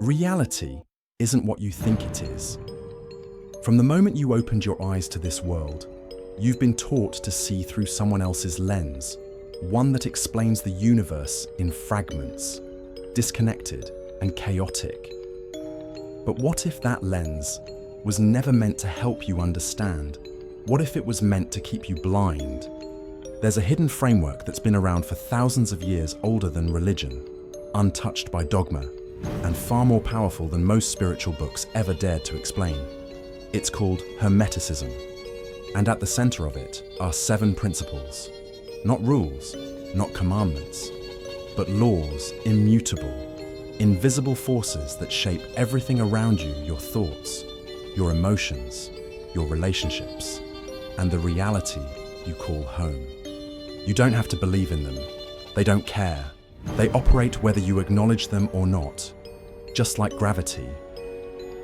Reality isn't what you think it is. From the moment you opened your eyes to this world, you've been taught to see through someone else's lens, one that explains the universe in fragments, disconnected and chaotic. But what if that lens was never meant to help you understand? What if it was meant to keep you blind? There's a hidden framework that's been around for thousands of years, older than religion, untouched by dogma, and far more powerful than most spiritual books ever dared to explain. It's called Hermeticism, and at the center of it are 7 principles. Not rules, not commandments, but laws, immutable, invisible forces that shape everything around you, your thoughts, your emotions, your relationships, and the reality you call home. You don't have to believe in them. They don't care. They operate whether you acknowledge them or not, just like gravity.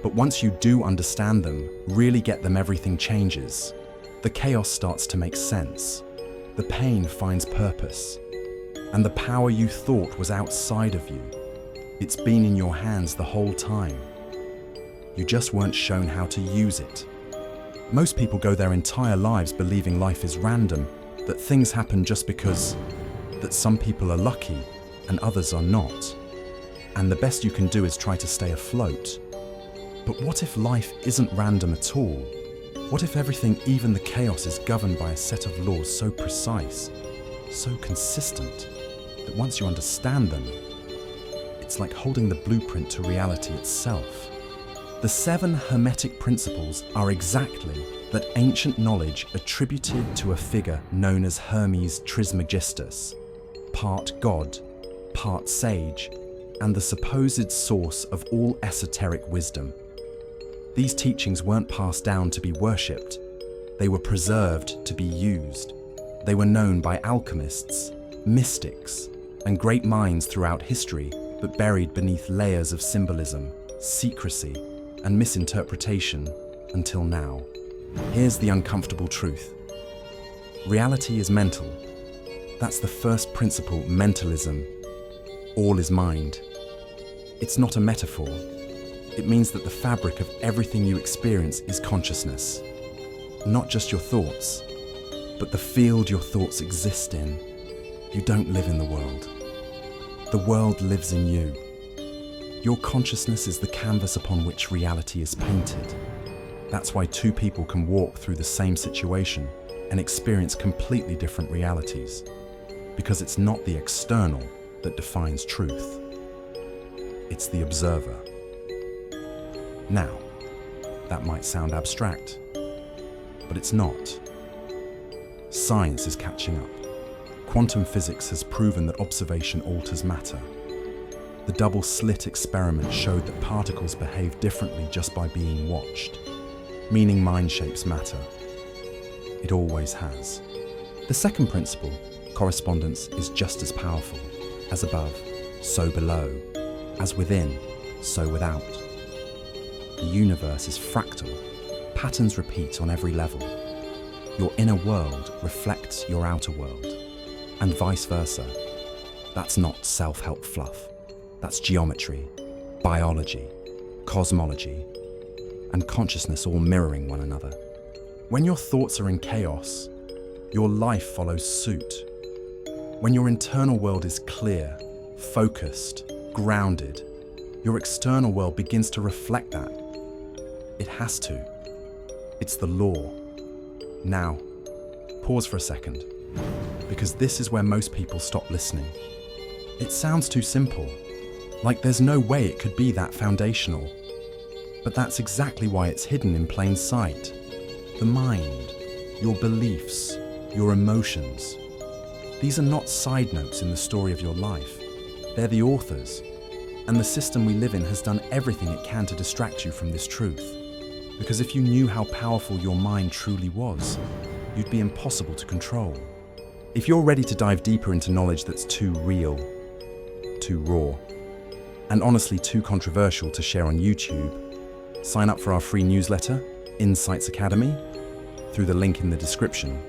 But once you do understand them, really get them, everything changes. The chaos starts to make sense. The pain finds purpose. And the power you thought was outside of you, it's been in your hands the whole time. You just weren't shown how to use it. Most people go their entire lives believing life is random, that things happen just because, that some people are lucky and others are not. And the best you can do is try to stay afloat. But what if life isn't random at all? What if everything, even the chaos, is governed by a set of laws so precise, so consistent, that once you understand them, it's like holding the blueprint to reality itself? The 7 Hermetic principles are exactly that ancient knowledge attributed to a figure known as Hermes Trismegistus, part god, part sage, and the supposed source of all esoteric wisdom. These teachings weren't passed down to be worshipped. They were preserved to be used. They were known by alchemists, mystics, and great minds throughout history, but buried beneath layers of symbolism, secrecy, and misinterpretation until now. Here's the uncomfortable truth. Reality is mental. That's the first principle, mentalism. All is mind. It's not a metaphor. It means that the fabric of everything you experience is consciousness. Not just your thoughts, but the field your thoughts exist in. You don't live in the world. The world lives in you. Your consciousness is the canvas upon which reality is painted. That's why 2 people can walk through the same situation and experience completely different realities. Because it's not the external that defines truth. It's the observer. Now, that might sound abstract, but it's not. Science is catching up. Quantum physics has proven that observation alters matter. The double-slit experiment showed that particles behave differently just by being watched, meaning mind shapes matter. It always has. The second principle, correspondence, is just as powerful. As above, so below. As within, so without. The universe is fractal. Patterns repeat on every level. Your inner world reflects your outer world, and vice versa. That's not self-help fluff. That's geometry, biology, cosmology, and consciousness all mirroring one another. When your thoughts are in chaos, your life follows suit. When your internal world is clear, focused, grounded, your external world begins to reflect that. It has to. It's the law. Now, pause for a second, because this is where most people stop listening. It sounds too simple, like there's no way it could be that foundational. But that's exactly why it's hidden in plain sight. The mind, your beliefs, your emotions. These are not side notes in the story of your life. They're the authors. And the system we live in has done everything it can to distract you from this truth. Because if you knew how powerful your mind truly was, you'd be impossible to control. If you're ready to dive deeper into knowledge that's too real, too raw, and honestly too controversial to share on YouTube, sign up for our free newsletter, Insights Academy, through the link in the description.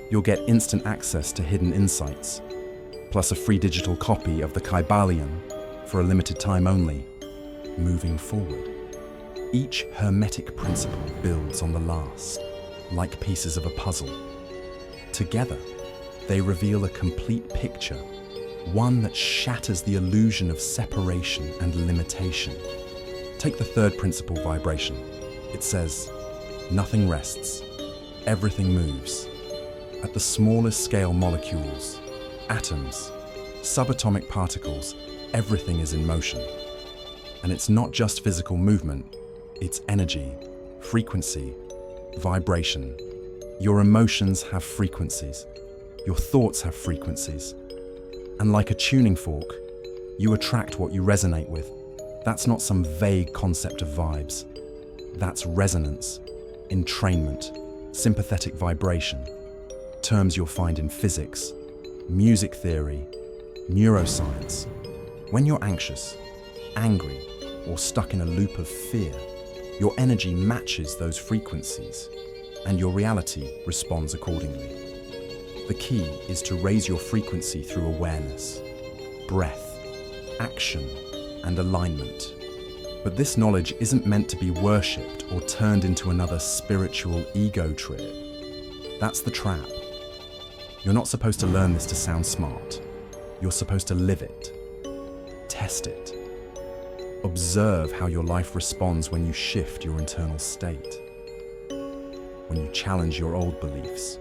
You'll get instant access to hidden insights, plus a free digital copy of the Kybalion for a limited time only. moving forward. Each Hermetic principle builds on the last, like pieces of a puzzle. Together, they reveal a complete picture, one that shatters the illusion of separation and limitation. Take the third principle, vibration. It says, nothing rests, everything moves. At the smallest scale, molecules, atoms, subatomic particles, everything is in motion. And it's not just physical movement, it's energy, frequency, vibration. Your emotions have frequencies. Your thoughts have frequencies. And like a tuning fork, you attract what you resonate with. That's not some vague concept of vibes. That's resonance, entrainment, sympathetic vibration. Terms you'll find in physics, music theory, neuroscience. When you're anxious, angry, or stuck in a loop of fear, your energy matches those frequencies, and your reality responds accordingly. The key is to raise your frequency through awareness, breath, action, and alignment. But this knowledge isn't meant to be worshipped or turned into another spiritual ego trip. That's the trap. You're not supposed to learn this to sound smart. You're supposed to live it, test it. Observe how your life responds when you shift your internal state, when you challenge your old beliefs,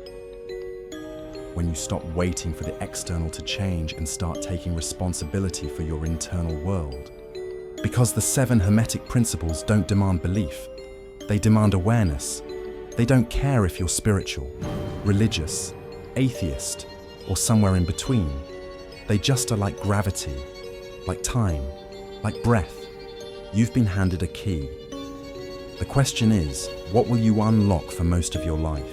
when you stop waiting for the external to change and start taking responsibility for your internal world. Because the 7 Hermetic principles don't demand belief, they demand awareness. They don't care if you're spiritual, religious, atheist, or somewhere in between. They just are like gravity, like time, like breath. You've been handed a key. The question is, what will you unlock for most of your life?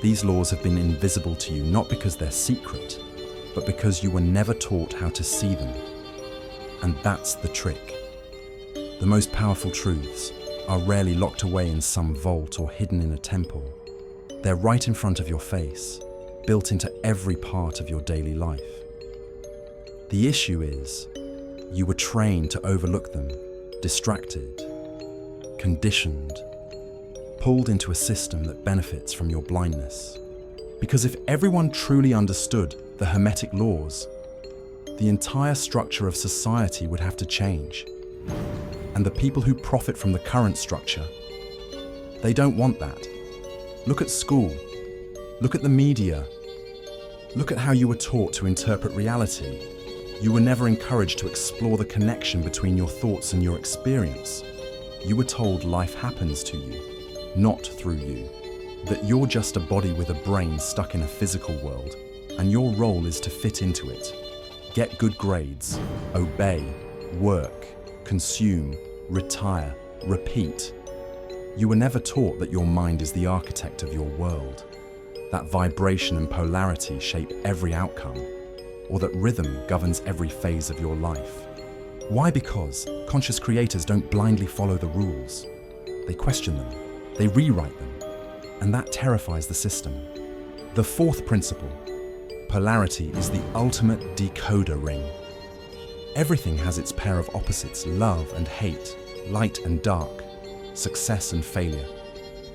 These laws have been invisible to you not because they're secret, but because you were never taught how to see them. And that's the trick. The most powerful truths are rarely locked away in some vault or hidden in a temple. They're right in front of your face, built into every part of your daily life. The issue is, you were trained to overlook them, distracted, conditioned, pulled into a system that benefits from your blindness. Because if everyone truly understood the Hermetic laws, the entire structure of society would have to change. And the people who profit from the current structure, they don't want that. Look at school. Look at the media. Look at how you were taught to interpret reality. You were never encouraged to explore the connection between your thoughts and your experience. You were told life happens to you, not through you. That you're just a body with a brain stuck in a physical world, and your role is to fit into it. Get good grades, obey, work, consume, retire, repeat. You were never taught that your mind is the architect of your world, that vibration and polarity shape every outcome, or that rhythm governs every phase of your life. Why? Because conscious creators don't blindly follow the rules. They question them, they rewrite them, and that terrifies the system. The 4th principle, polarity, is the ultimate decoder ring. Everything has its pair of opposites, love and hate, light and dark, success and failure.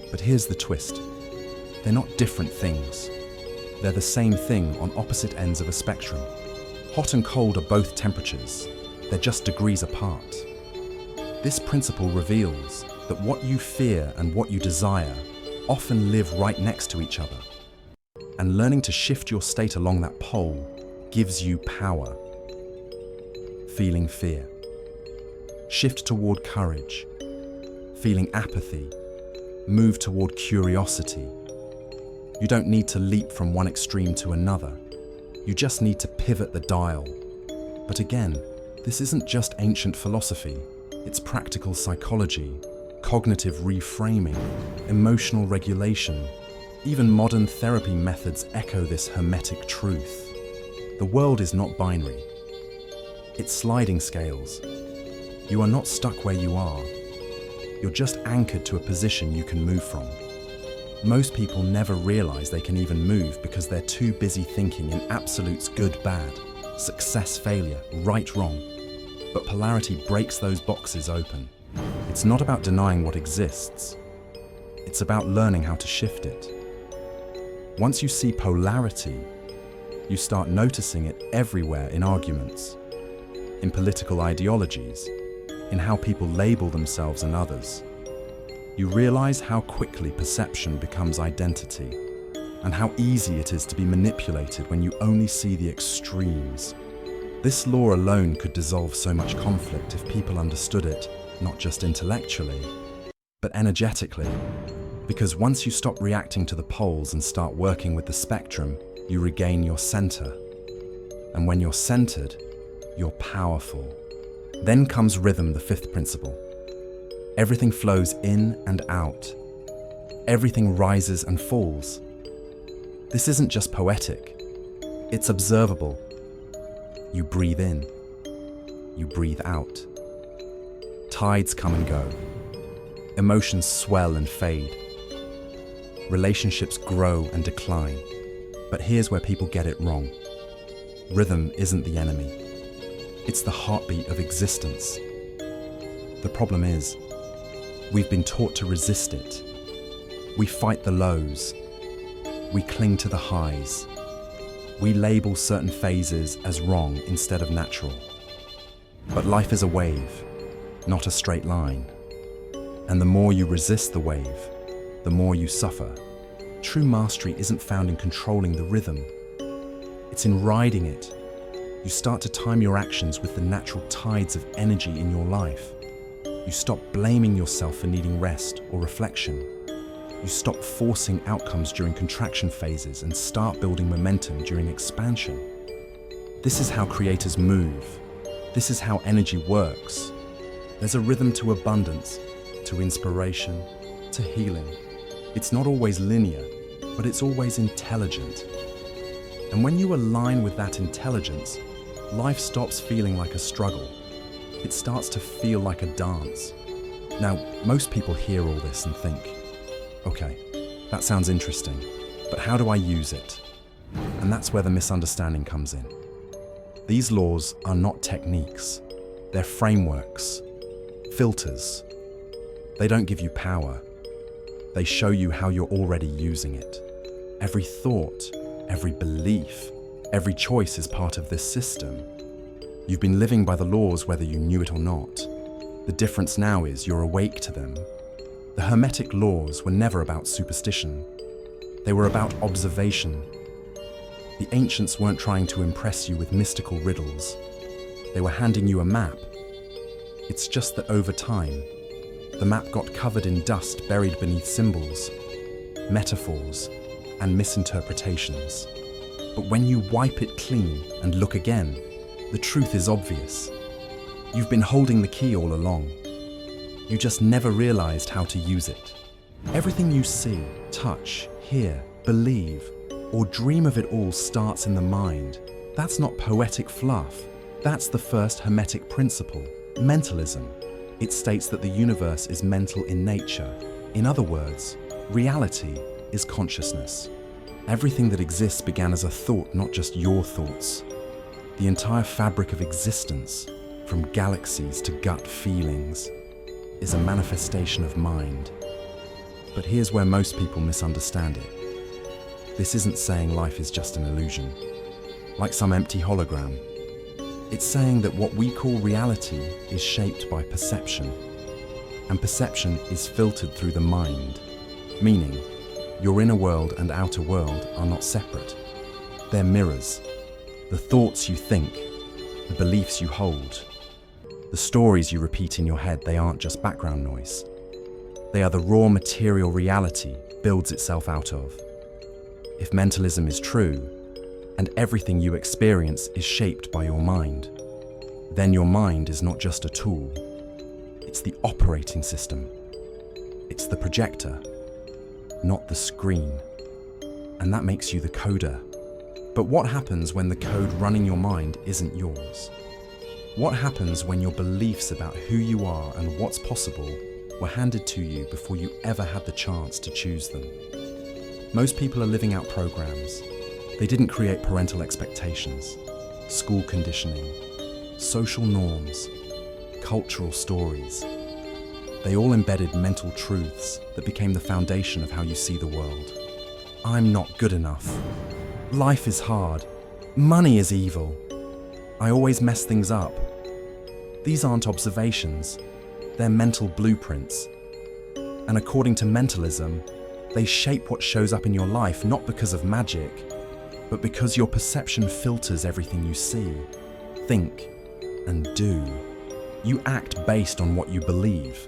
But here's the twist. They're not different things. They're the same thing on opposite ends of a spectrum. Hot and cold are both temperatures. They're just degrees apart. This principle reveals that what you fear and what you desire often live right next to each other. And learning to shift your state along that pole gives you power. Feeling fear. Shift toward courage. Feeling apathy. Move toward curiosity. You don't need to leap from one extreme to another. You just need to pivot the dial. But again, this isn't just ancient philosophy. It's practical psychology, cognitive reframing, emotional regulation. Even modern therapy methods echo this Hermetic truth. The world is not binary. It's sliding scales. You are not stuck where you are. You're just anchored to a position you can move from. Most people never realize they can even move because they're too busy thinking in absolutes good, bad, success, failure, right, wrong. But polarity breaks those boxes open. It's not about denying what exists. It's about learning how to shift it. Once you see polarity, you start noticing it everywhere in arguments, in political ideologies, in how people label themselves and others. You realize how quickly perception becomes identity, and how easy it is to be manipulated when you only see the extremes. This law alone could dissolve so much conflict if people understood it, not just intellectually, but energetically. Because once you stop reacting to the poles and start working with the spectrum, you regain your center. And when you're centered, you're powerful. Then comes rhythm, the fifth principle. Everything flows in and out. Everything rises and falls. This isn't just poetic, it's observable. You breathe in, you breathe out. Tides come and go. Emotions swell and fade. Relationships grow and decline. But here's where people get it wrong. Rhythm isn't the enemy. It's the heartbeat of existence. The problem is, we've been taught to resist it. We fight the lows. We cling to the highs. We label certain phases as wrong instead of natural. But life is a wave, not a straight line. And the more you resist the wave, the more you suffer. True mastery isn't found in controlling the rhythm. It's in riding it. You start to time your actions with the natural tides of energy in your life. You stop blaming yourself for needing rest or reflection. You stop forcing outcomes during contraction phases and start building momentum during expansion. This is how creators move. This is how energy works. There's a rhythm to abundance, to inspiration, to healing. It's not always linear, but it's always intelligent. And when you align with that intelligence, life stops feeling like a struggle. It starts to feel like a dance. Now, most people hear all this and think, okay, that sounds interesting, but how do I use it? And that's where the misunderstanding comes in. These laws are not techniques. They're frameworks, filters. They don't give you power. They show you how you're already using it. Every thought, every belief, every choice is part of this system. You've been living by the laws whether you knew it or not. The difference now is you're awake to them. The Hermetic Laws were never about superstition. They were about observation. The ancients weren't trying to impress you with mystical riddles. They were handing you a map. It's just that over time, the map got covered in dust buried beneath symbols, metaphors, and misinterpretations. But when you wipe it clean and look again, the truth is obvious. You've been holding the key all along. You just never realized how to use it. Everything you see, touch, hear, believe, or dream of it all starts in the mind. That's not poetic fluff. That's the first Hermetic principle, mentalism. It states that the universe is mental in nature. In other words, reality is consciousness. Everything that exists began as a thought, not just your thoughts. The entire fabric of existence, from galaxies to gut feelings, is a manifestation of mind. But here's where most people misunderstand it. This isn't saying life is just an illusion, like some empty hologram. It's saying that what we call reality is shaped by perception, and perception is filtered through the mind, meaning your inner world and outer world are not separate. They're mirrors. The thoughts you think, the beliefs you hold, the stories you repeat in your head, they aren't just background noise. They are the raw material reality builds itself out of. If mentalism is true, and everything you experience is shaped by your mind, then your mind is not just a tool. It's the operating system. It's the projector, not the screen. And that makes you the coder. But what happens when the code running your mind isn't yours? What happens when your beliefs about who you are and what's possible were handed to you before you ever had the chance to choose them? Most people are living out programs. They didn't create parental expectations, school conditioning, social norms, cultural stories. They all embedded mental truths that became the foundation of how you see the world. I'm not good enough. Life is hard. Money is evil. I always mess things up. These aren't observations. They're mental blueprints. And according to mentalism, they shape what shows up in your life not because of magic, but because your perception filters everything you see, think, and do. You act based on what you believe,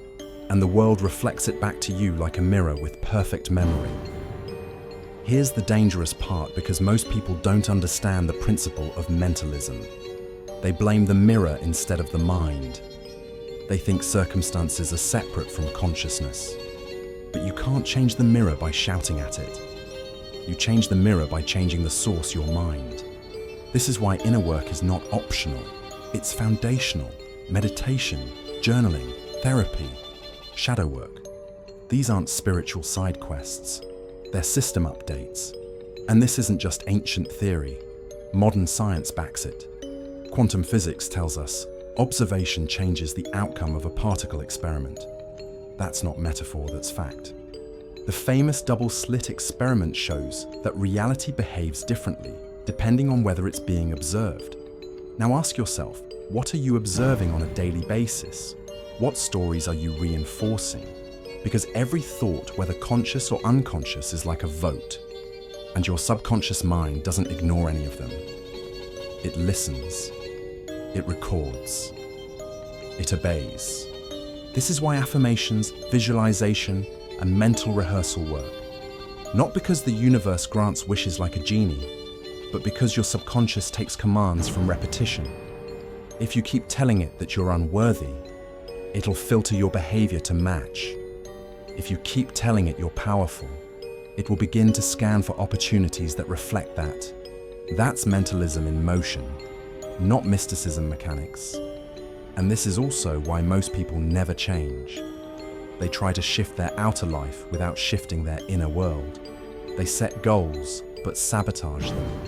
and the world reflects it back to you like a mirror with perfect memory. Here's the dangerous part, because most people don't understand the principle of mentalism. They blame the mirror instead of the mind. They think circumstances are separate from consciousness. But you can't change the mirror by shouting at it. You change the mirror by changing the source, your mind. This is why inner work is not optional. It's foundational. Meditation, journaling, therapy, shadow work. These aren't spiritual side quests. They're system updates. And this isn't just ancient theory. Modern science backs it. Quantum physics tells us observation changes the outcome of a particle experiment. That's not metaphor, that's fact. The famous double-slit experiment shows that reality behaves differently depending on whether it's being observed. Now ask yourself, what are you observing on a daily basis? What stories are you reinforcing? Because every thought, whether conscious or unconscious, is like a vote. And your subconscious mind doesn't ignore any of them. It listens. It records. It obeys. This is why affirmations, visualization, and mental rehearsal work. Not because the universe grants wishes like a genie, but because your subconscious takes commands from repetition. If you keep telling it that you're unworthy, it'll filter your behavior to match. If you keep telling it you're powerful, it will begin to scan for opportunities that reflect that. That's mentalism in motion, not mysticism mechanics. And this is also why most people never change. They try to shift their outer life without shifting their inner world. They set goals, but sabotage them.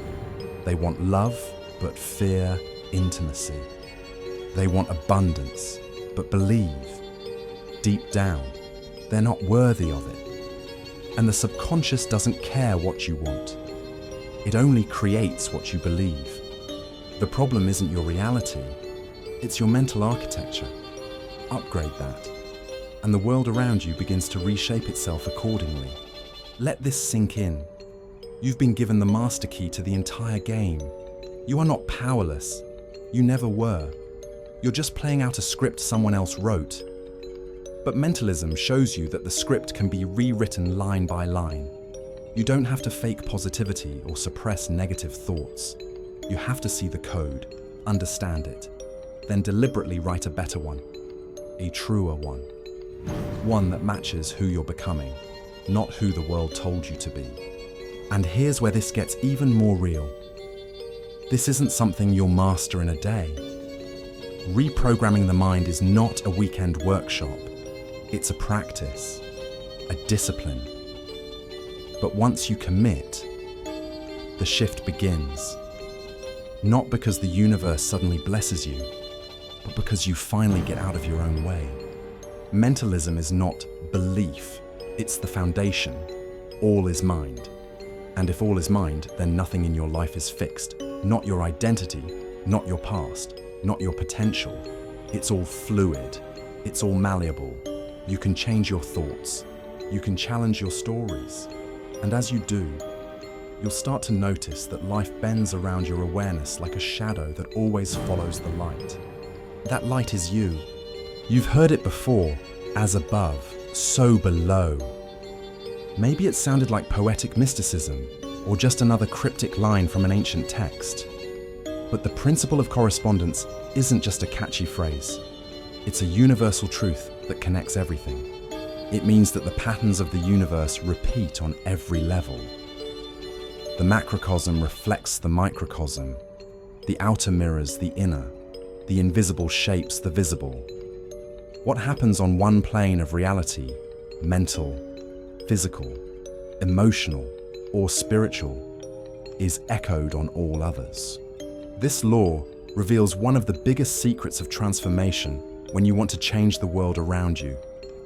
They want love, but fear intimacy. They want abundance, but believe, deep down, they're not worthy of it. And the subconscious doesn't care what you want. It only creates what you believe. The problem isn't your reality. It's your mental architecture. Upgrade that, and the world around you begins to reshape itself accordingly. Let this sink in. You've been given the master key to the entire game. You are not powerless. You never were. You're just playing out a script someone else wrote. But mentalism shows you that the script can be rewritten line by line. You don't have to fake positivity or suppress negative thoughts. You have to see the code, understand it, then deliberately write a better one, a truer one. One that matches who you're becoming, not who the world told you to be. And here's where this gets even more real. This isn't something you'll master in a day. Reprogramming the mind is not a weekend workshop. It's a practice, a discipline. But once you commit, the shift begins. Not because the universe suddenly blesses you, but because you finally get out of your own way. Mentalism is not belief, it's the foundation. All is mind. And if all is mind, then nothing in your life is fixed. Not your identity, not your past, not your potential. It's all fluid. It's all malleable. You can change your thoughts. You can challenge your stories. And as you do, you'll start to notice that life bends around your awareness like a shadow that always follows the light. That light is you. You've heard it before, as above, so below. Maybe it sounded like poetic mysticism, or just another cryptic line from an ancient text. But the principle of correspondence isn't just a catchy phrase. It's a universal truth that connects everything. It means that the patterns of the universe repeat on every level. The macrocosm reflects the microcosm. The outer mirrors the inner. The invisible shapes the visible. What happens on one plane of reality, mental, physical, emotional, or spiritual, is echoed on all others. This law reveals one of the biggest secrets of transformation When you want to change the world around you,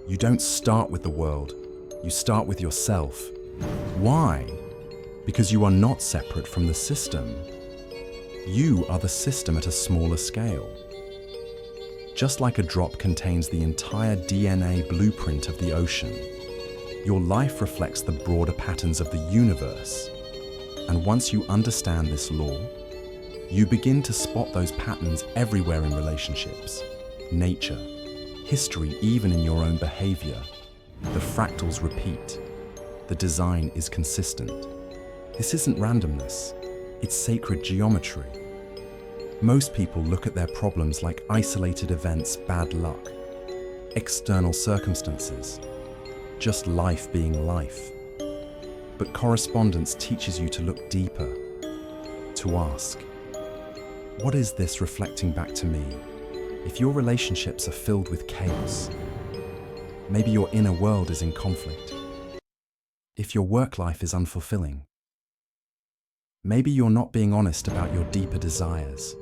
you don't start with the world, you start with yourself. Why? Because you are not separate from the system. You are the system at a smaller scale. Just like a drop contains the entire DNA blueprint of the ocean, your life reflects the broader patterns of the universe. And once you understand this law, you begin to spot those patterns everywhere in relationships, nature, history, even in your own behavior. The fractals repeat. The design is consistent. This isn't randomness, it's sacred geometry. Most people look at their problems like isolated events, bad luck, external circumstances, just life being life. But correspondence teaches you to look deeper, to ask, what is this reflecting back to me? If your relationships are filled with chaos, maybe your inner world is in conflict. If your work life is unfulfilling, maybe you're not being honest about your deeper desires.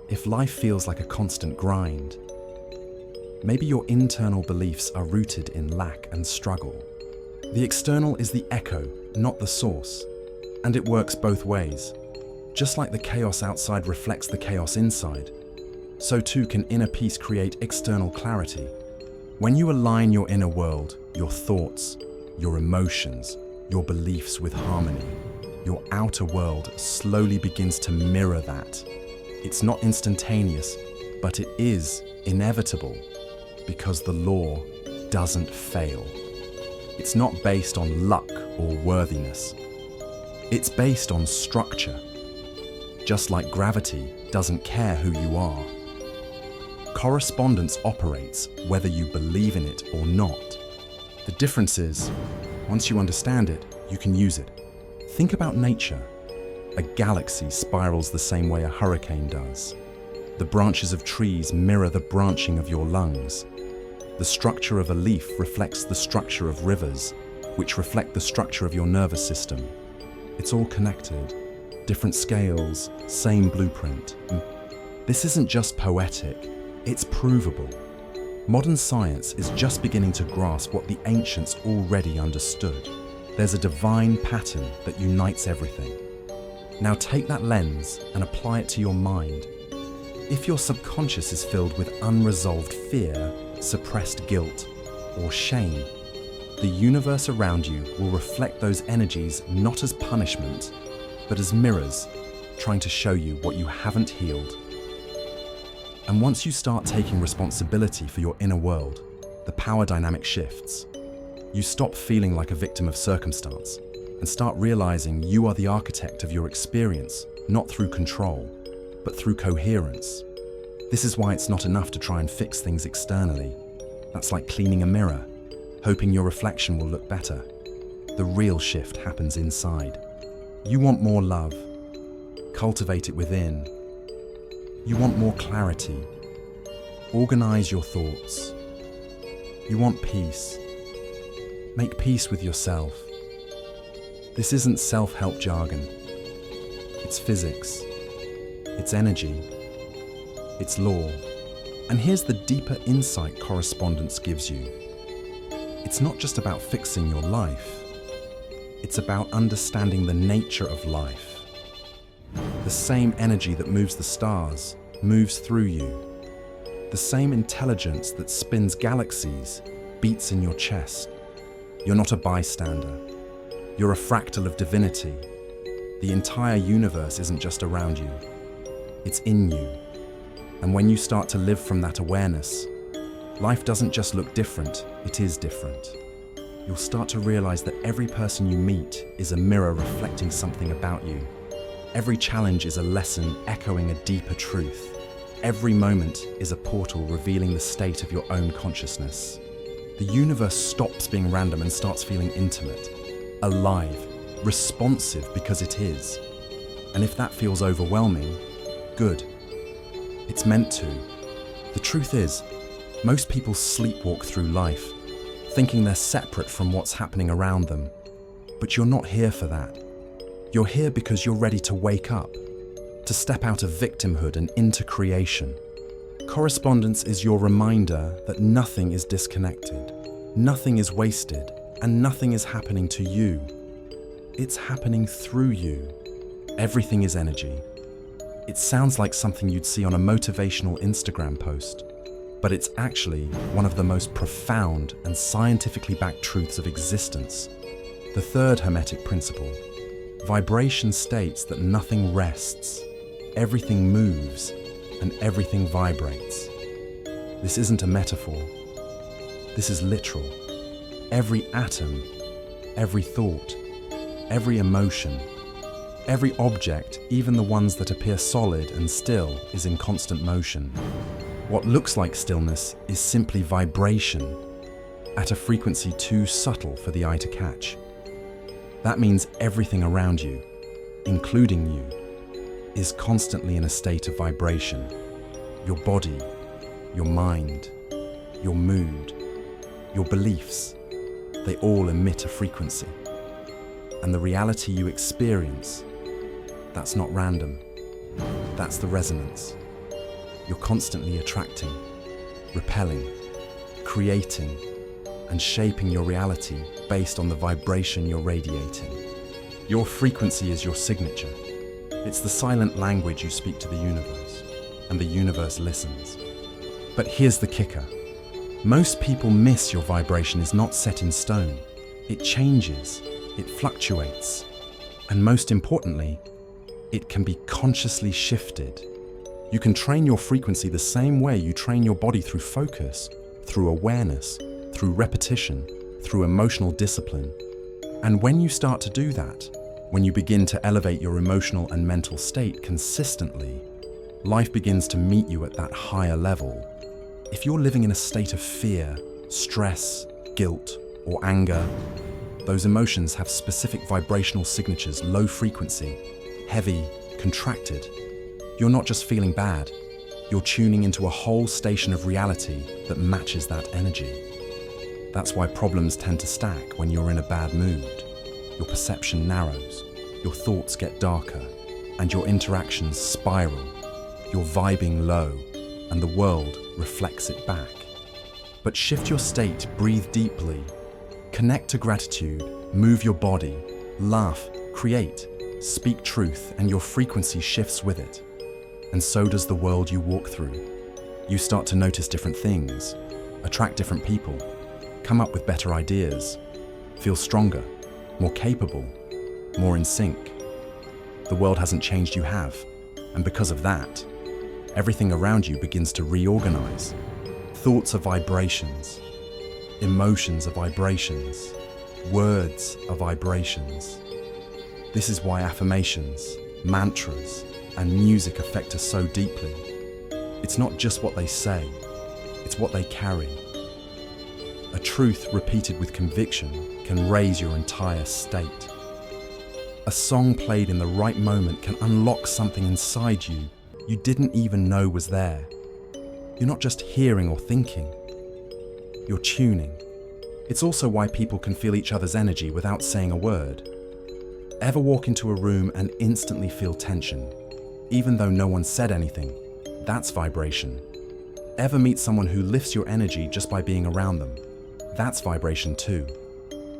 If life feels like a constant grind, maybe your internal beliefs are rooted in lack and struggle. The external is the echo, not the source, and it works both ways. Just like the chaos outside reflects the chaos inside, so too can inner peace create external clarity. When you align your inner world, your thoughts, your emotions, your beliefs with harmony, your outer world slowly begins to mirror that. It's not instantaneous, but it is inevitable, because the law doesn't fail. It's not based on luck or worthiness. It's based on structure. Just like gravity doesn't care who you are. Correspondence operates whether you believe in it or not. The difference is, once you understand it, you can use it. Think about nature. A galaxy spirals the same way a hurricane does. The branches of trees mirror the branching of your lungs. The structure of a leaf reflects the structure of rivers, which reflect the structure of your nervous system. It's all connected. Different scales, same blueprint. This isn't just poetic, it's provable. Modern science is just beginning to grasp what the ancients already understood. There's a divine pattern that unites everything. Now take that lens and apply it to your mind. If your subconscious is filled with unresolved fear, suppressed guilt, or shame, the universe around you will reflect those energies not as punishment, but as mirrors, trying to show you what you haven't healed. And once you start taking responsibility for your inner world, the power dynamic shifts. You stop feeling like a victim of circumstance and start realizing you are the architect of your experience, not through control, but through coherence. This is why it's not enough to try and fix things externally. That's like cleaning a mirror, hoping your reflection will look better. The real shift happens inside. You want more love. Cultivate it within. You want more clarity. Organize your thoughts. You want peace. Make peace with yourself. This isn't self-help jargon. It's physics. It's energy. It's law. And here's the deeper insight correspondence gives you. It's not just about fixing your life. It's about understanding the nature of life. The same energy that moves the stars moves through you. The same intelligence that spins galaxies beats in your chest. You're not a bystander. You're a fractal of divinity. The entire universe isn't just around you. It's in you. And when you start to live from that awareness, life doesn't just look different, it is different. You'll start to realize that every person you meet is a mirror reflecting something about you. Every challenge is a lesson echoing a deeper truth. Every moment is a portal revealing the state of your own consciousness. The universe stops being random and starts feeling intimate, alive, responsive because it is. And if that feels overwhelming, good. It's meant to. The truth is, most people sleepwalk through life, thinking they're separate from what's happening around them. But you're not here for that. You're here because you're ready to wake up, to step out of victimhood and into creation. Correspondence is your reminder that nothing is disconnected, nothing is wasted, and nothing is happening to you. It's happening through you. Everything is energy. It sounds like something you'd see on a motivational Instagram post, but it's actually one of the most profound and scientifically backed truths of existence. The third Hermetic principle. Vibration states that nothing rests, everything moves, and everything vibrates. This isn't a metaphor. This is literal. Every atom, every thought, every emotion, every object, even the ones that appear solid and still, is in constant motion. What looks like stillness is simply vibration at a frequency too subtle for the eye to catch. That means everything around you, including you, is constantly in a state of vibration. Your body, your mind, your mood, your beliefs, they all emit a frequency. And the reality you experience, that's not random. That's the resonance. You're constantly attracting, repelling, creating, and shaping your reality based on the vibration you're radiating. Your frequency is your signature. It's the silent language you speak to the universe, and the universe listens. But here's the kicker. Most people miss your vibration is not set in stone. It changes, it fluctuates, and most importantly, it can be consciously shifted. You can train your frequency the same way you train your body through focus, through awareness, through repetition, through emotional discipline. And when you start to do that, when you begin to elevate your emotional and mental state consistently, life begins to meet you at that higher level. If you're living in a state of fear, stress, guilt, or anger, those emotions have specific vibrational signatures: low frequency, heavy, contracted. You're not just feeling bad, you're tuning into a whole station of reality that matches that energy. That's why problems tend to stack when you're in a bad mood. Your perception narrows, your thoughts get darker, and your interactions spiral. You're vibing low, and the world reflects it back. But shift your state, breathe deeply, connect to gratitude, move your body, laugh, create, speak truth, and your frequency shifts with it. And so does the world you walk through. You start to notice different things, attract different people, come up with better ideas, feel stronger, more capable, more in sync. The world hasn't changed, you have. And because of that, everything around you begins to reorganize. Thoughts are vibrations. Emotions are vibrations. Words are vibrations. This is why affirmations, mantras, and music affect us so deeply. It's not just what they say, it's what they carry. A truth repeated with conviction can raise your entire state. A song played in the right moment can unlock something inside you you didn't even know was there. You're not just hearing or thinking, you're tuning. It's also why people can feel each other's energy without saying a word. Ever walk into a room and instantly feel tension, even though no one said anything? That's vibration. Ever meet someone who lifts your energy just by being around them? That's vibration too.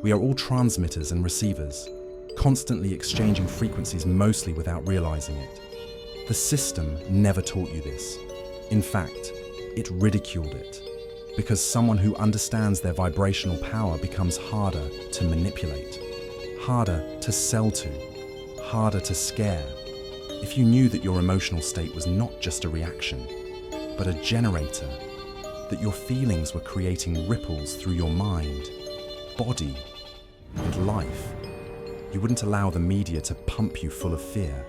We are all transmitters and receivers, constantly exchanging frequencies mostly without realizing it. The system never taught you this. In fact, it ridiculed it, because someone who understands their vibrational power becomes harder to manipulate, harder to sell to, harder to scare. If you knew that your emotional state was not just a reaction, but a generator, that your feelings were creating ripples through your mind, body, and life, you wouldn't allow the media to pump you full of fear.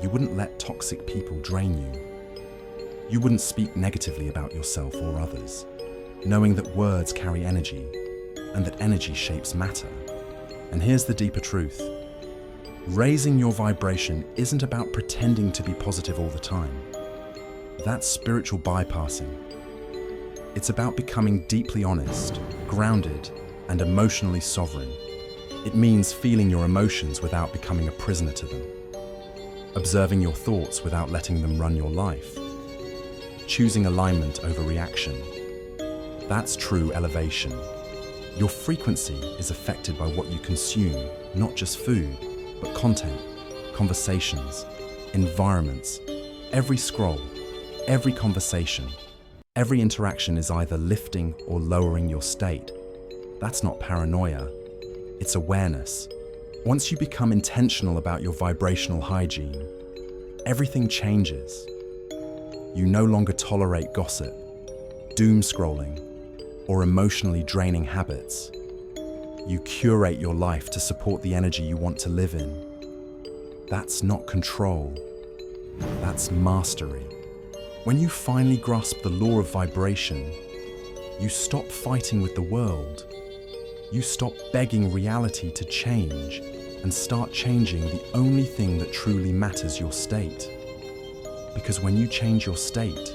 You wouldn't let toxic people drain you. You wouldn't speak negatively about yourself or others, knowing that words carry energy, and that energy shapes matter. And here's the deeper truth. Raising your vibration isn't about pretending to be positive all the time. That's spiritual bypassing. It's about becoming deeply honest, grounded, and emotionally sovereign. It means feeling your emotions without becoming a prisoner to them, observing your thoughts without letting them run your life, choosing alignment over reaction. That's true elevation. Your frequency is affected by what you consume, not just food, but content, conversations, environments. Every scroll, every conversation, every interaction is either lifting or lowering your state. That's not paranoia, it's awareness. Once you become intentional about your vibrational hygiene, everything changes. You no longer tolerate gossip, doom scrolling, or emotionally draining habits. You curate your life to support the energy you want to live in. That's not control, that's mastery. When you finally grasp the law of vibration, you stop fighting with the world. You stop begging reality to change and start changing the only thing that truly matters, your state. Because when you change your state,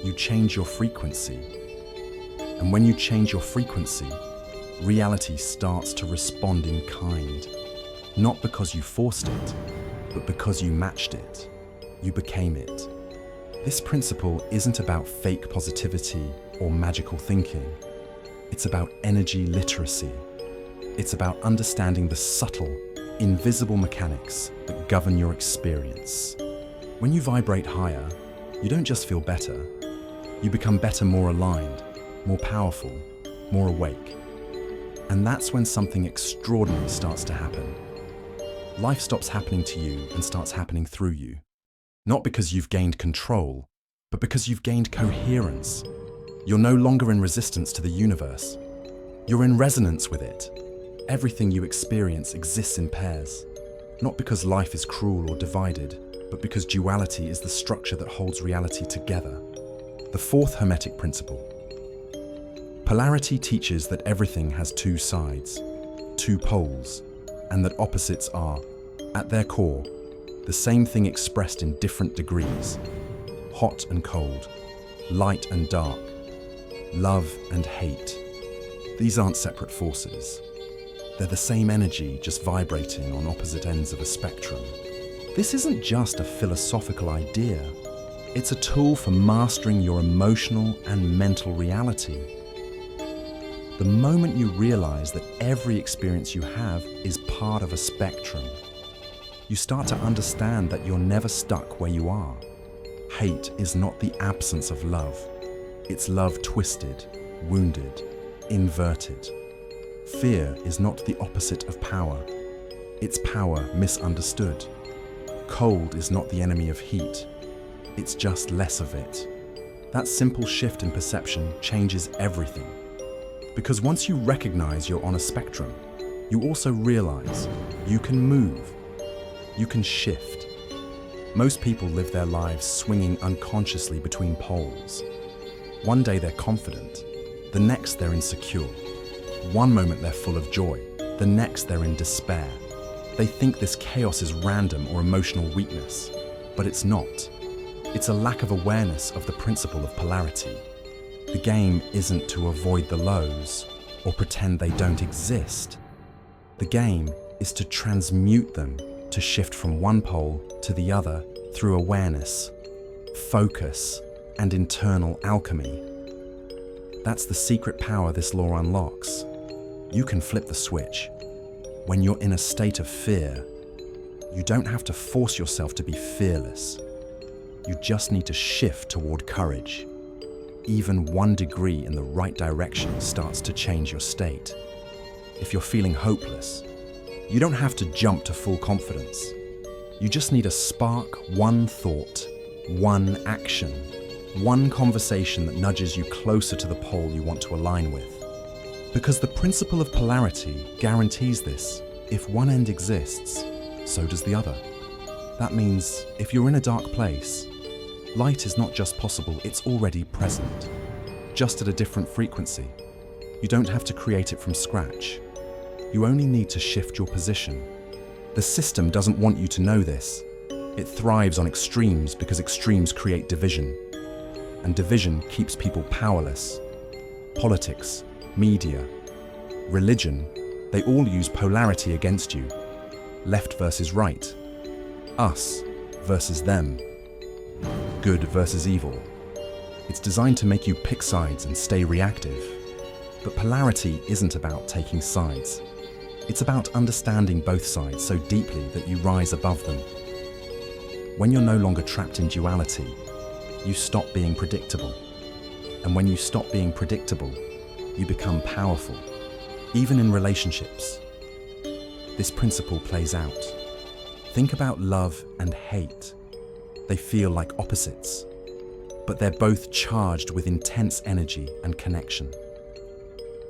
you change your frequency. And when you change your frequency, reality starts to respond in kind. Not because you forced it, but because you matched it. You became it. This principle isn't about fake positivity or magical thinking. It's about energy literacy. It's about understanding the subtle, invisible mechanics that govern your experience. When you vibrate higher, you don't just feel better. You become better, more aligned, more powerful, more awake. And that's when something extraordinary starts to happen. Life stops happening to you and starts happening through you. Not because you've gained control, but because you've gained coherence. You're no longer in resistance to the universe. You're in resonance with it. Everything you experience exists in pairs. Not because life is cruel or divided, but because duality is the structure that holds reality together. The fourth Hermetic principle. Polarity teaches that everything has two sides, two poles, and that opposites are, at their core, the same thing expressed in different degrees. Hot and cold, light and dark, love and hate. These aren't separate forces. They're the same energy, just vibrating on opposite ends of a spectrum. This isn't just a philosophical idea. It's a tool for mastering your emotional and mental reality. The moment you realize that every experience you have is part of a spectrum, you start to understand that you're never stuck where you are. Hate is not the absence of love. It's love twisted, wounded, inverted. Fear is not the opposite of power. It's power misunderstood. Cold is not the enemy of heat. It's just less of it. That simple shift in perception changes everything. Because once you recognize you're on a spectrum, you also realize you can move, you can shift. Most people live their lives swinging unconsciously between poles. One day they're confident, the next they're insecure. One moment they're full of joy, the next they're in despair. They think this chaos is random or emotional weakness, but it's not. It's a lack of awareness of the principle of polarity. The game isn't to avoid the lows or pretend they don't exist. The game is to transmute them, to shift from one pole to the other through awareness, focus, and internal alchemy. That's the secret power this law unlocks. You can flip the switch. When you're in a state of fear, you don't have to force yourself to be fearless. You just need to shift toward courage. Even 1 degree in the right direction starts to change your state. If you're feeling hopeless, you don't have to jump to full confidence. You just need a spark, one thought, one action, one conversation that nudges you closer to the pole you want to align with. Because the principle of polarity guarantees this. If one end exists, so does the other. That means if you're in a dark place, light is not just possible, it's already present, just at a different frequency. You don't have to create it from scratch. You only need to shift your position. The system doesn't want you to know this. It thrives on extremes because extremes create division. And division keeps people powerless. Politics, media, religion, they all use polarity against you. Left versus right. Us versus them. Good versus evil. It's designed to make you pick sides and stay reactive. But polarity isn't about taking sides. It's about understanding both sides so deeply that you rise above them. When you're no longer trapped in duality, you stop being predictable. And when you stop being predictable, you become powerful, even in relationships. This principle plays out. Think about love and hate. They feel like opposites, but they're both charged with intense energy and connection.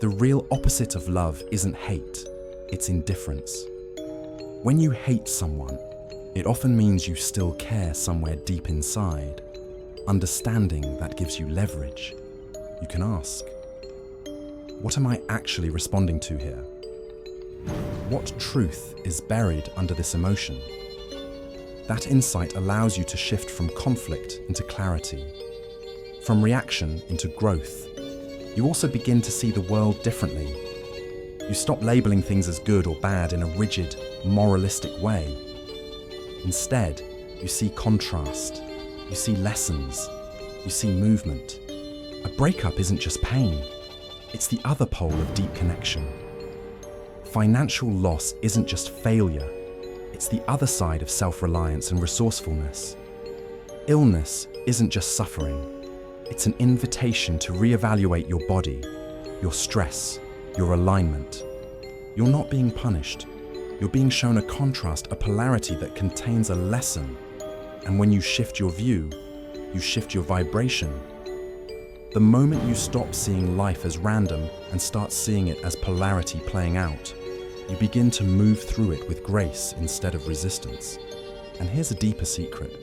The real opposite of love isn't hate, it's indifference. When you hate someone, it often means you still care somewhere deep inside. Understanding that gives you leverage. You can ask, what am I actually responding to here? What truth is buried under this emotion? That insight allows you to shift from conflict into clarity, from reaction into growth. You also begin to see the world differently. You stop labeling things as good or bad in a rigid, moralistic way. Instead, you see contrast, you see lessons, you see movement. A breakup isn't just pain, it's the other pole of deep connection. Financial loss isn't just failure, it's the other side of self-reliance and resourcefulness. Illness isn't just suffering, it's an invitation to reevaluate your body, your stress, your alignment. You're not being punished, you're being shown a contrast, a polarity that contains a lesson. And when you shift your view, you shift your vibration. The moment you stop seeing life as random and start seeing it as polarity playing out, you begin to move through it with grace instead of resistance. And here's a deeper secret.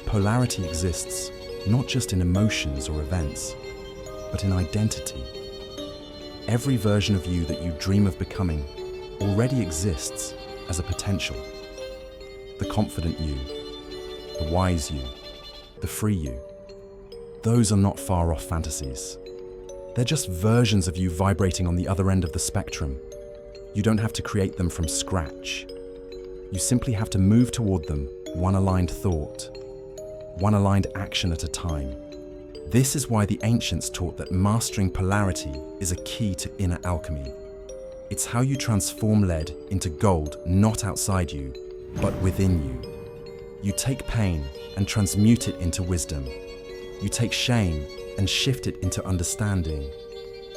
Polarity exists not just in emotions or events, but in identity. Every version of you that you dream of becoming already exists as a potential. The confident you, the wise you, the free you. Those are not far off fantasies. They're just versions of you vibrating on the other end of the spectrum. You don't have to create them from scratch. You simply have to move toward them, one aligned thought, one aligned action at a time. This is why the ancients taught that mastering polarity is a key to inner alchemy. It's how you transform lead into gold, not outside you, but within you. You take pain and transmute it into wisdom. You take shame and shift it into understanding.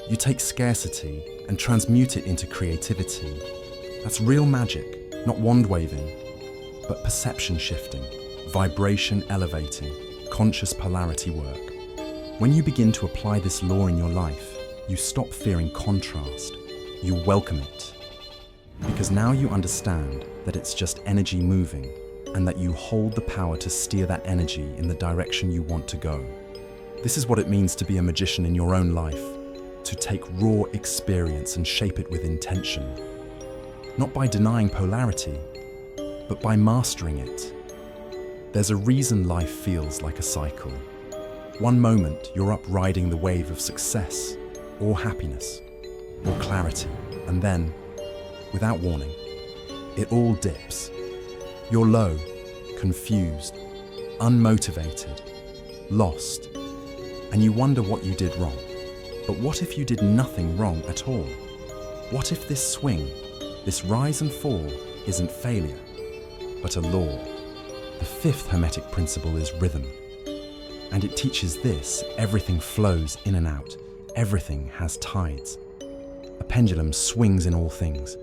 You take scarcity and transmute it into creativity. That's real magic, not wand waving, but perception shifting, vibration elevating, conscious polarity work. When you begin to apply this law in your life, you stop fearing contrast. You welcome it. Because now you understand that it's just energy moving, and that you hold the power to steer that energy in the direction you want to go. This is what it means to be a magician in your own life, to take raw experience and shape it with intention. Not by denying polarity, but by mastering it. There's a reason life feels like a cycle. One moment you're up riding the wave of success, or happiness, or clarity, and then, without warning, it all dips. You're low, confused, unmotivated, lost, and you wonder what you did wrong. But what if you did nothing wrong at all? What if this swing, this rise and fall, isn't failure, but a law? The fifth Hermetic principle is rhythm. And it teaches this: everything flows in and out, everything has tides. A pendulum swings in all things,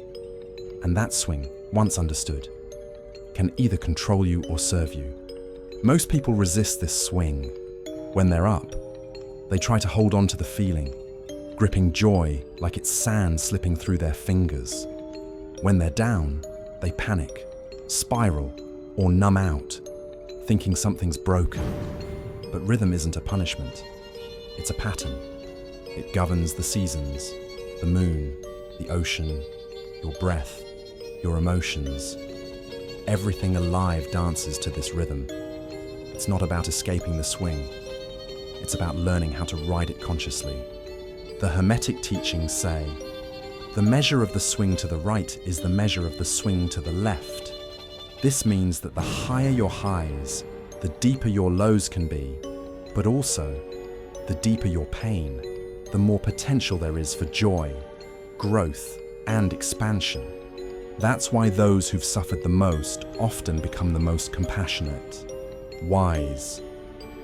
and that swing, once understood, can either control you or serve you. Most people resist this swing. When they're up, they try to hold on to the feeling, gripping joy like it's sand slipping through their fingers. When they're down, they panic, spiral, or numb out, thinking something's broken. But rhythm isn't a punishment, it's a pattern. It governs the seasons, the moon, the ocean, your breath, your emotions. Everything alive dances to this rhythm. It's not about escaping the swing. It's about learning how to ride it consciously. The Hermetic teachings say, the measure of the swing to the right is the measure of the swing to the left. This means that the higher your highs, the deeper your lows can be, But also, the deeper your pain, the more potential there is for joy, growth, and expansion. That's why those who've suffered the most often become the most compassionate, wise,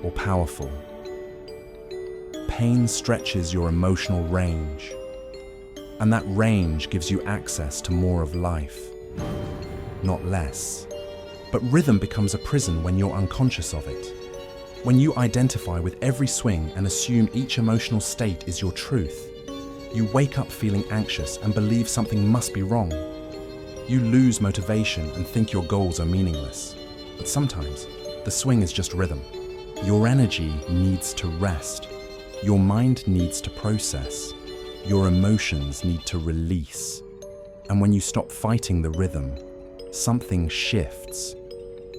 or powerful. Pain stretches your emotional range, and that range gives you access to more of life, not less. But rhythm becomes a prison when you're unconscious of it. When you identify with every swing and assume each emotional state is your truth, you wake up feeling anxious and believe something must be wrong. You lose motivation and think your goals are meaningless. But sometimes, the swing is just rhythm. Your energy needs to rest. Your mind needs to process. Your emotions need to release. And when you stop fighting the rhythm, something shifts.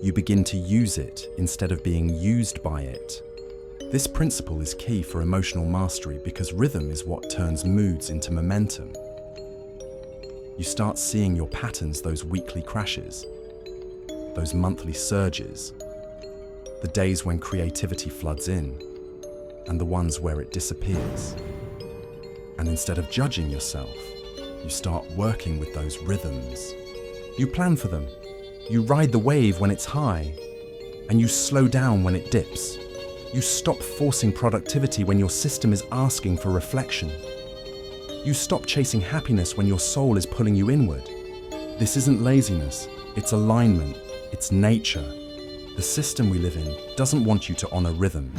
You begin to use it instead of being used by it. This principle is key for emotional mastery because rhythm is what turns moods into momentum. You start seeing your patterns, those weekly crashes, those monthly surges, the days when creativity floods in, and the ones where it disappears. And instead of judging yourself, you start working with those rhythms. You plan for them. You ride the wave when it's high, and you slow down when it dips. You stop forcing productivity when your system is asking for reflection. You stop chasing happiness when your soul is pulling you inward. This isn't laziness, it's alignment, it's nature. The system we live in doesn't want you to honor rhythm.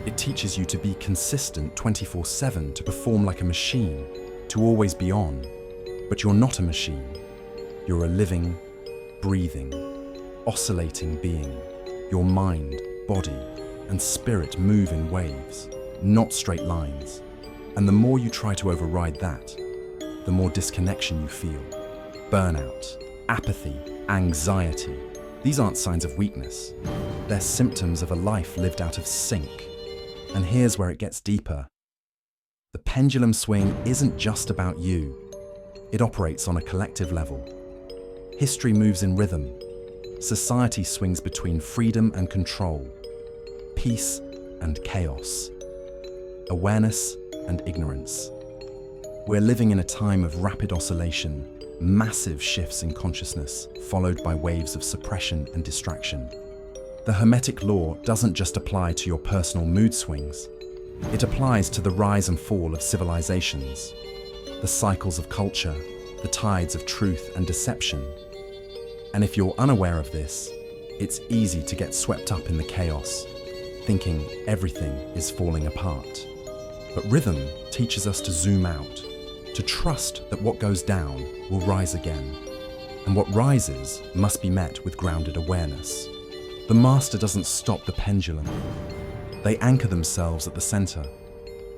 It teaches you to be consistent 24/7, to perform like a machine, to always be on. But you're not a machine. You're a living, breathing, oscillating being. Your mind, body, and spirit move in waves, not straight lines. And the more you try to override that, the more disconnection you feel. Burnout, apathy, anxiety. These aren't signs of weakness. They're symptoms of a life lived out of sync. And here's where it gets deeper. The pendulum swing isn't just about you. It operates on a collective level. History moves in rhythm. Society swings between freedom and control, peace and chaos, awareness and ignorance. We're living in a time of rapid oscillation, massive shifts in consciousness, followed by waves of suppression and distraction. The Hermetic Law doesn't just apply to your personal mood swings. It applies to the rise and fall of civilizations, the cycles of culture, the tides of truth and deception. And if you're unaware of this, it's easy to get swept up in the chaos, thinking everything is falling apart. But rhythm teaches us to zoom out, to trust that what goes down will rise again, and what rises must be met with grounded awareness. The master doesn't stop the pendulum. They anchor themselves at the center.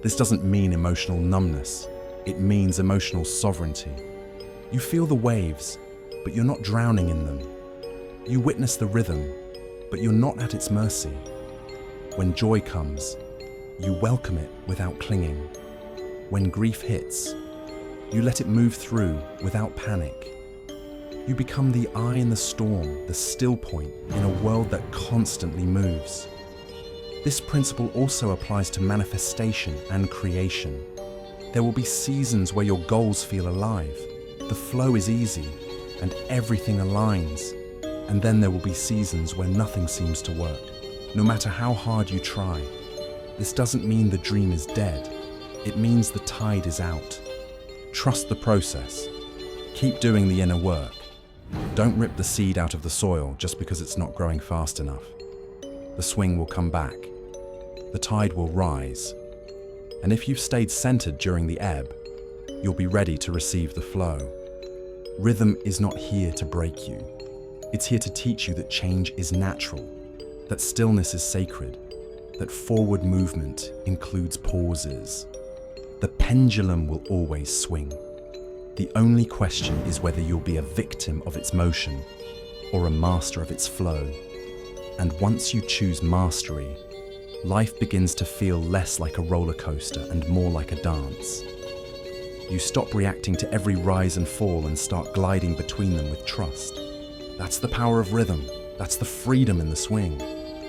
This doesn't mean emotional numbness. It means emotional sovereignty. You feel the waves, but you're not drowning in them. You witness the rhythm, but you're not at its mercy. When joy comes, you welcome it without clinging. When grief hits, you let it move through without panic. You become the eye in the storm, the still point in a world that constantly moves. This principle also applies to manifestation and creation. There will be seasons where your goals feel alive, the flow is easy, and everything aligns. And then there will be seasons where nothing seems to work, no matter how hard you try. This doesn't mean the dream is dead. It means the tide is out. Trust the process. Keep doing the inner work. Don't rip the seed out of the soil just because it's not growing fast enough. The swing will come back. The tide will rise. And if you've stayed centered during the ebb, you'll be ready to receive the flow. Rhythm is not here to break you. It's here to teach you that change is natural, that stillness is sacred, that forward movement includes pauses. The pendulum will always swing. The only question is whether you'll be a victim of its motion or a master of its flow. And once you choose mastery, life begins to feel less like a roller coaster and more like a dance. You stop reacting to every rise and fall and start gliding between them with trust. That's the power of rhythm. That's the freedom in the swing.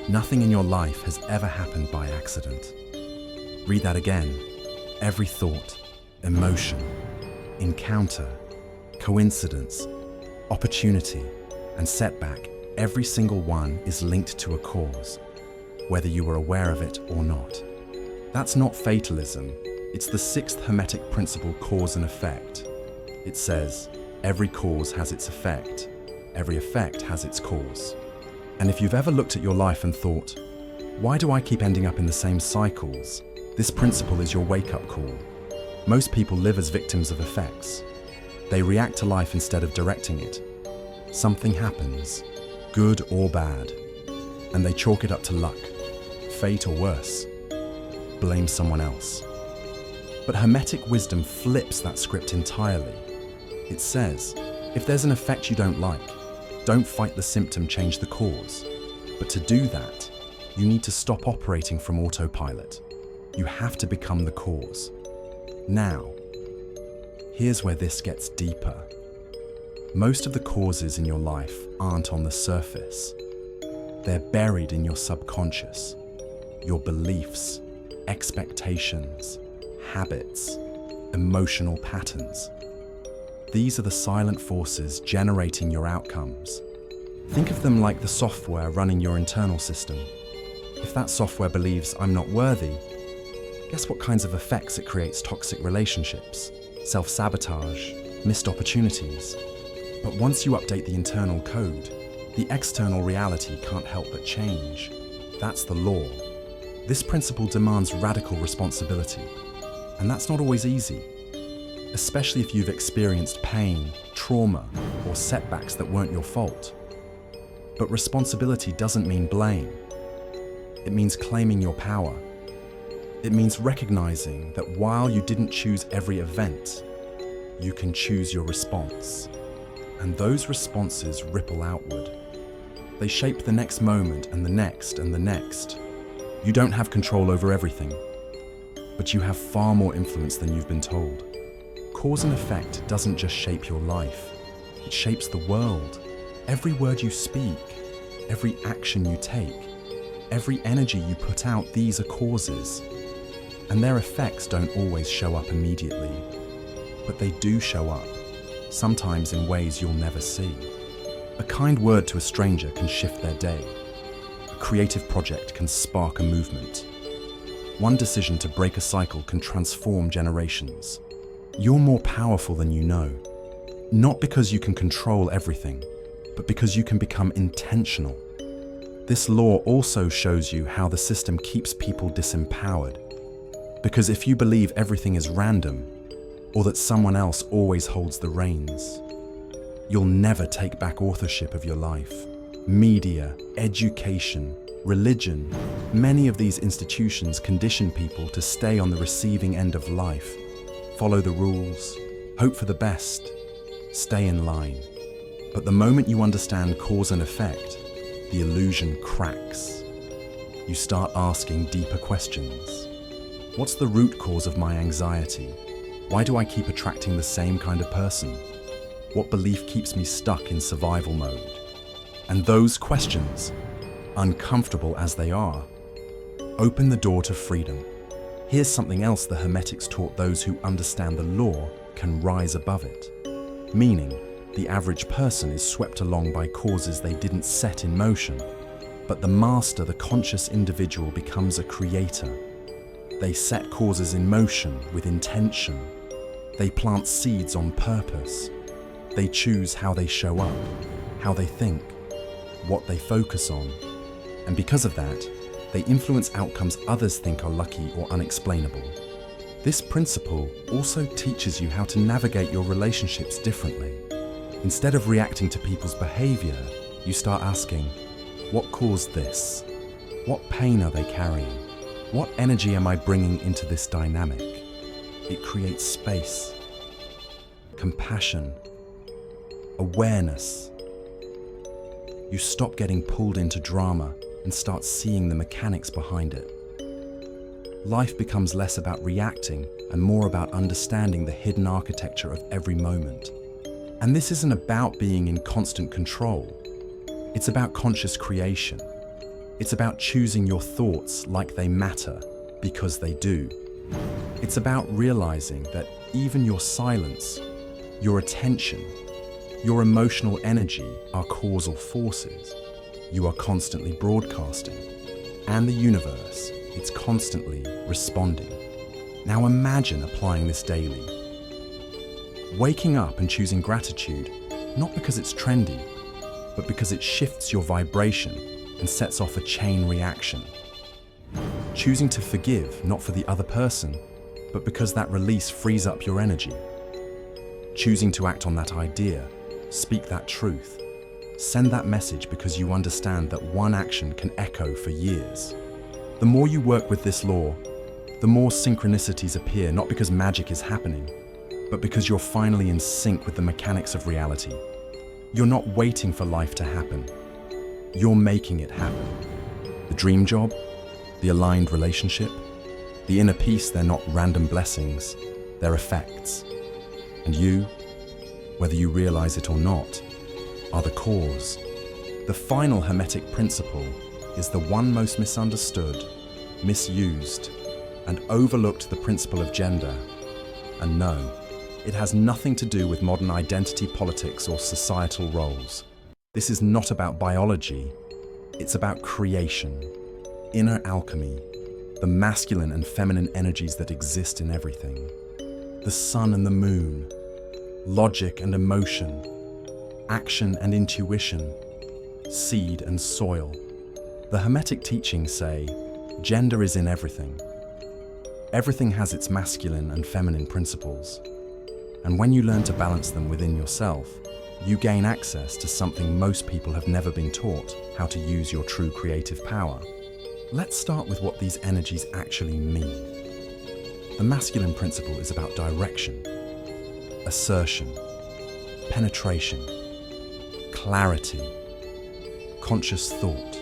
Nothing in your life has ever happened by accident. Read that again. Every thought, emotion, encounter, coincidence, opportunity, and setback, every single one is linked to a cause, whether you were aware of it or not. That's not fatalism. It's the sixth Hermetic principle, cause and effect. It says, every cause has its effect. Every effect has its cause. And if you've ever looked at your life and thought, why do I keep ending up in the same cycles? This principle is your wake-up call. Most people live as victims of effects. They react to life instead of directing it. Something happens, good or bad, and they chalk it up to luck, fate, or worse. Blame someone else. But Hermetic wisdom flips that script entirely. It says, if there's an effect you don't like, don't fight the symptom, change the cause. But to do that, you need to stop operating from autopilot. You have to become the cause. Now, here's where this gets deeper. Most of the causes in your life aren't on the surface. They're buried in your subconscious, your beliefs, expectations, habits, emotional patterns. These are the silent forces generating your outcomes. Think of them like the software running your internal system. If that software believes I'm not worthy, guess what kinds of effects it creates? Toxic relationships, self-sabotage, missed opportunities. But once you update the internal code, the external reality can't help but change. That's the law. This principle demands radical responsibility, and that's not always easy. Especially if you've experienced pain, trauma, or setbacks that weren't your fault. But responsibility doesn't mean blame. It means claiming your power. It means recognizing that while you didn't choose every event, you can choose your response. And those responses ripple outward. They shape the next moment and the next and the next. You don't have control over everything, but you have far more influence than you've been told. Cause and effect doesn't just shape your life, it shapes the world. Every word you speak, every action you take, every energy you put out, these are causes. And their effects don't always show up immediately, but they do show up, sometimes in ways you'll never see. A kind word to a stranger can shift their day. A creative project can spark a movement. One decision to break a cycle can transform generations. You're more powerful than you know, not because you can control everything, but because you can become intentional. This law also shows you how the system keeps people disempowered. Because if you believe everything is random, or that someone else always holds the reins, you'll never take back authorship of your life. Media, education, religion, many of these institutions condition people to stay on the receiving end of life. Follow the rules, hope for the best, stay in line. But the moment you understand cause and effect, the illusion cracks. You start asking deeper questions. What's the root cause of my anxiety? Why do I keep attracting the same kind of person? What belief keeps me stuck in survival mode? And those questions, uncomfortable as they are, open the door to freedom. Here's something else the Hermetics taught: those who understand the law can rise above it. Meaning, the average person is swept along by causes they didn't set in motion. But the master, the conscious individual, becomes a creator. They set causes in motion with intention. They plant seeds on purpose. They choose how they show up, how they think, what they focus on. And because of that, they influence outcomes others think are lucky or unexplainable. This principle also teaches you how to navigate your relationships differently. Instead of reacting to people's behavior, you start asking, what caused this? What pain are they carrying? What energy am I bringing into this dynamic? It creates space, compassion, awareness. You stop getting pulled into drama and start seeing the mechanics behind it. Life becomes less about reacting and more about understanding the hidden architecture of every moment. And this isn't about being in constant control. It's about conscious creation. It's about choosing your thoughts like they matter, because they do. It's about realizing that even your silence, your attention, your emotional energy are causal forces. You are constantly broadcasting, and the universe, it's constantly responding. Now imagine applying this daily. Waking up and choosing gratitude, not because it's trendy, but because it shifts your vibration and sets off a chain reaction. Choosing to forgive, not for the other person, but because that release frees up your energy. Choosing to act on that idea, speak that truth, send that message because you understand that one action can echo for years. The more you work with this law, the more synchronicities appear, not because magic is happening, but because you're finally in sync with the mechanics of reality. You're not waiting for life to happen. You're making it happen. The dream job, the aligned relationship, the inner peace, they're not random blessings, they're effects. And you, whether you realize it or not, are the cause. The final Hermetic principle is the one most misunderstood, misused, and overlooked, the principle of gender. And no, it has nothing to do with modern identity politics or societal roles. This is not about biology, it's about creation, inner alchemy, the masculine and feminine energies that exist in everything. The sun and the moon, logic and emotion, action and intuition, seed and soil. The Hermetic teachings say, gender is in everything. Everything has its masculine and feminine principles. And when you learn to balance them within yourself, you gain access to something most people have never been taught: how to use your true creative power. Let's start with what these energies actually mean. The masculine principle is about direction, assertion, penetration, clarity, conscious thought.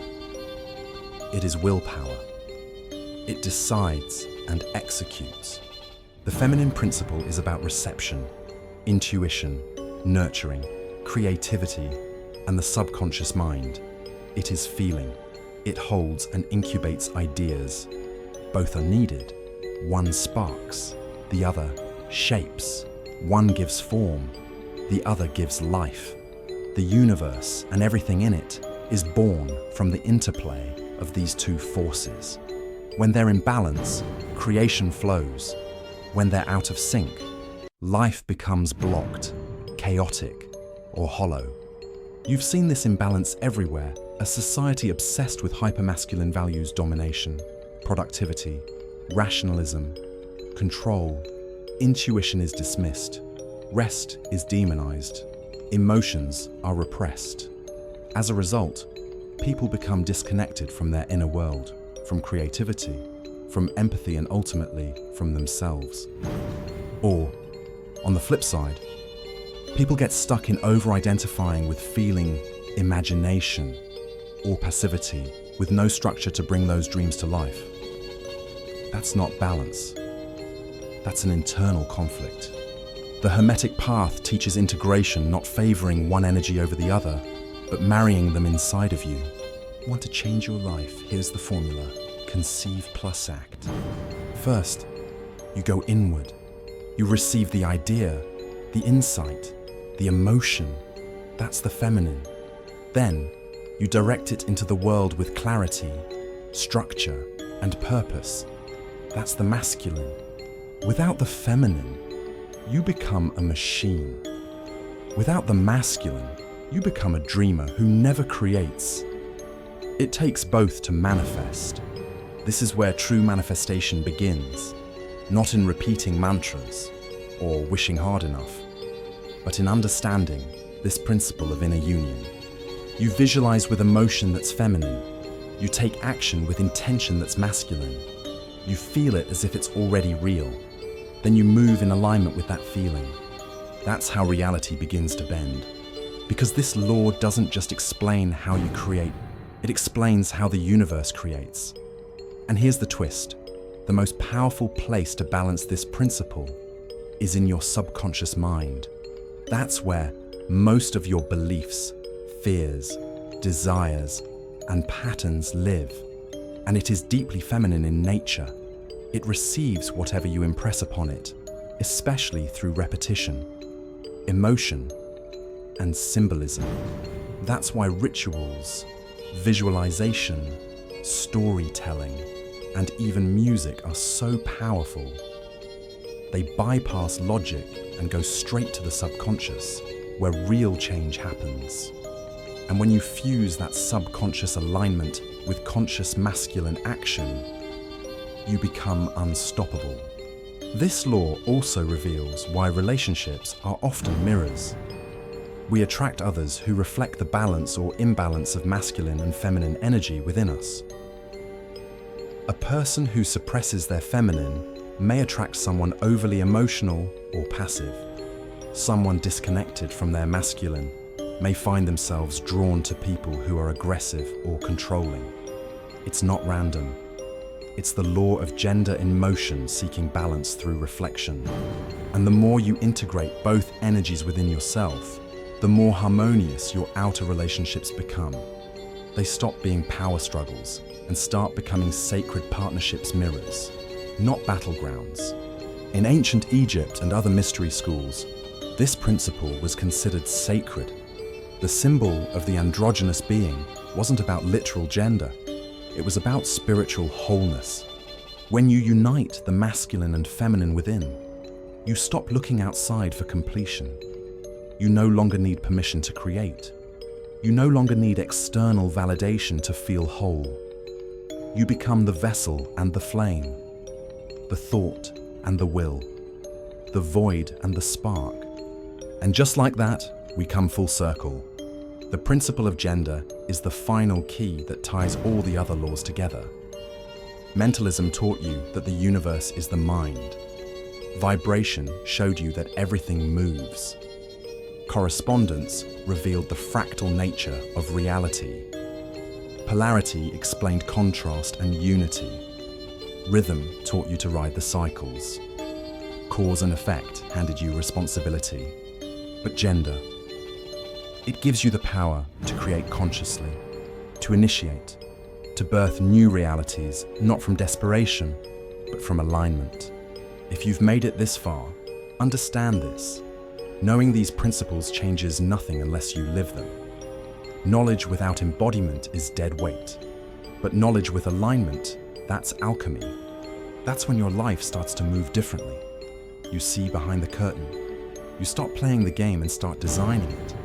It is willpower. It decides and executes. The feminine principle is about reception, intuition, nurturing, creativity, and the subconscious mind. It is feeling. It holds and incubates ideas. Both are needed. One sparks, the other shapes. One gives form, the other gives life. The universe and everything in it is born from the interplay of these two forces. When they're in balance, creation flows. When they're out of sync, life becomes blocked, chaotic, or hollow. You've seen this imbalance everywhere, a society obsessed with hypermasculine values: domination, productivity, rationalism, control. Intuition is dismissed, rest is demonized, emotions are repressed. As a result, people become disconnected from their inner world, from creativity, from empathy, and ultimately from themselves. Or, on the flip side, people get stuck in over-identifying with feeling, imagination, or passivity, with no structure to bring those dreams to life. That's not balance. That's an internal conflict. The Hermetic path teaches integration, not favoring one energy over the other, but marrying them inside of you. Want to change your life? Here's the formula: conceive plus act. First, you go inward. You receive the idea, the insight, the emotion. That's the feminine. Then, you direct it into the world with clarity, structure, and purpose. That's the masculine. Without the feminine, you become a machine. Without the masculine, you become a dreamer who never creates. It takes both to manifest. This is where true manifestation begins, not in repeating mantras or wishing hard enough, but in understanding this principle of inner union. You visualize with emotion that's feminine. You take action with intention that's masculine. You feel it as if it's already real. Then you move in alignment with that feeling. That's how reality begins to bend. Because this law doesn't just explain how you create, it explains how the universe creates. And here's the twist. The most powerful place to balance this principle is in your subconscious mind. That's where most of your beliefs, fears, desires, and patterns live, and it is deeply feminine in nature. It receives whatever you impress upon it, especially through repetition, emotion, and symbolism. That's why rituals, visualization, storytelling, and even music are so powerful. They bypass logic and go straight to the subconscious, where real change happens. And when you fuse that subconscious alignment with conscious masculine action, you become unstoppable. This law also reveals why relationships are often mirrors. We attract others who reflect the balance or imbalance of masculine and feminine energy within us. A person who suppresses their feminine may attract someone overly emotional or passive. Someone disconnected from their masculine may find themselves drawn to people who are aggressive or controlling. It's not random. It's the law of gender in motion seeking balance through reflection. And the more you integrate both energies within yourself, the more harmonious your outer relationships become. They stop being power struggles and start becoming sacred partnerships mirrors, not battlegrounds. In ancient Egypt and other mystery schools, this principle was considered sacred. The symbol of the androgynous being wasn't about literal gender. It was about spiritual wholeness. When you unite the masculine and feminine within, you stop looking outside for completion. You no longer need permission to create. You no longer need external validation to feel whole. You become the vessel and the flame, the thought and the will, the void and the spark. And just like that, we come full circle. The principle of gender is the final key that ties all the other laws together. Mentalism taught you that the universe is the mind. Vibration showed you that everything moves. Correspondence revealed the fractal nature of reality. Polarity explained contrast and unity. Rhythm taught you to ride the cycles. Cause and effect handed you responsibility. But gender, it gives you the power to create consciously, to initiate, to birth new realities, not from desperation, but from alignment. If you've made it this far, understand this. Knowing these principles changes nothing unless you live them. Knowledge without embodiment is dead weight. But knowledge with alignment, that's alchemy. That's when your life starts to move differently. You see behind the curtain. You stop playing the game and start designing it.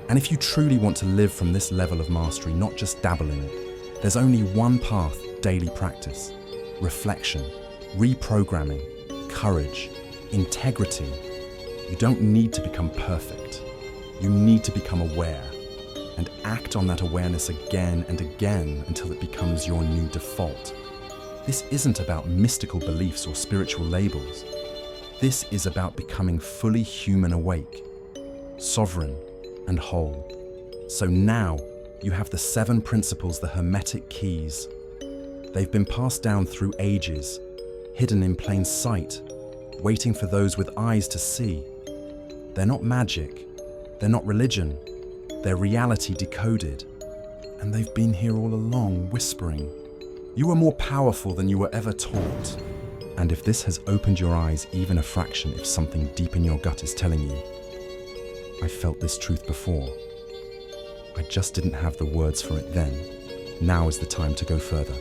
And if you truly want to live from this level of mastery, not just dabble in it, there's only one path: daily practice, reflection, reprogramming, courage, integrity. You don't need to become perfect. You need to become aware and act on that awareness again and again until it becomes your new default. This isn't about mystical beliefs or spiritual labels. This is about becoming fully human awake, sovereign, and whole. So now you have the 7 principles, the Hermetic keys. They've been passed down through ages, hidden in plain sight, waiting for those with eyes to see. They're not magic, they're not religion, they're reality decoded. And they've been here all along, whispering, "You are more powerful than you were ever taught." And if this has opened your eyes even a fraction, if something deep in your gut is telling you, "I felt this truth before. I just didn't have the words for it then. Now is the time to go further."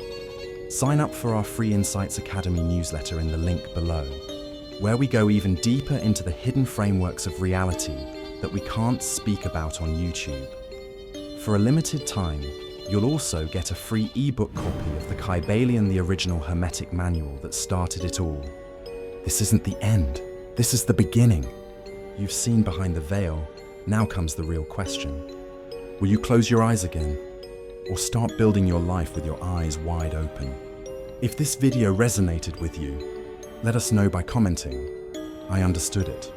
Sign up for our free Insights Academy newsletter in the link below, where we go even deeper into the hidden frameworks of reality that we can't speak about on YouTube. For a limited time, you'll also get a free ebook copy of the Kybalion, the original Hermetic manual that started it all. This isn't the end. This is the beginning. You've seen behind the veil. Now comes the real question. Will you close your eyes again? Or start building your life with your eyes wide open? If this video resonated with you, let us know by commenting. I understood it.